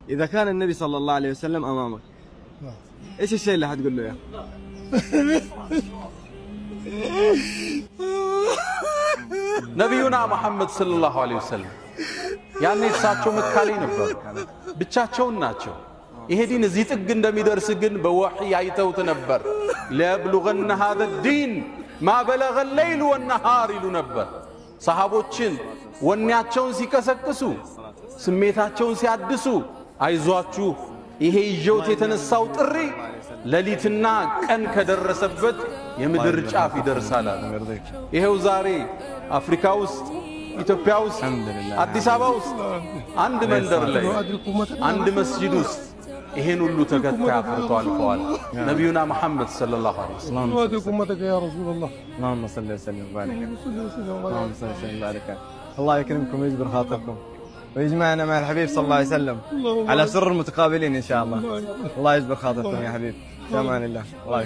إذا كان النبي صلى الله عليه وسلم أمامك إيش الشيء اللي حتقول له إياه؟ نبينا محمد صلى الله عليه وسلم يعني እሳቸው መካሊ ነበሩ ብቻቸውን ናቸው ይሄ ዲን እዚህ ጥግ እንደሚደርስ ግን በወህይ አይተውት ነበር ለብሉغن هذا الدين ما بلغ الليل والنهار ይሉ ነበር ሰሃቦችን ወኔያቸውን ሲከሰክሱ ስሜታቸውን ሲያድሱ አይዟችሁ ይሄ ይጆት የተነሳው ጥሪ ለሊትና ቀን ከደረሰበት የምድር ጫፍ ይደርሳል ይሄው ዛሬ አፍሪካ ውስጥ ኢትዮጵያ ውስጥ አዲስ አበባ ውስጥ አንድ መንደር ላይ አንድ መስጂድ ውስጥ ይሄን ሁሉ ተከታይ አፍርቶ አልፈዋል ነብዩና መሐመድ ሰለላሁ ዐለይሂ ወሰለም أمتك يا رسول الله اللهم صل وسلم وبارك اللهم صل وسلم وبارك الله يكرمكم ويجبر خاطركم ويجمعنا مع الحبيب صلى الله عليه وسلم على سرر متقابلين إن شاء الله الله يجبر خاطركم يا حبيب في أمان الله الله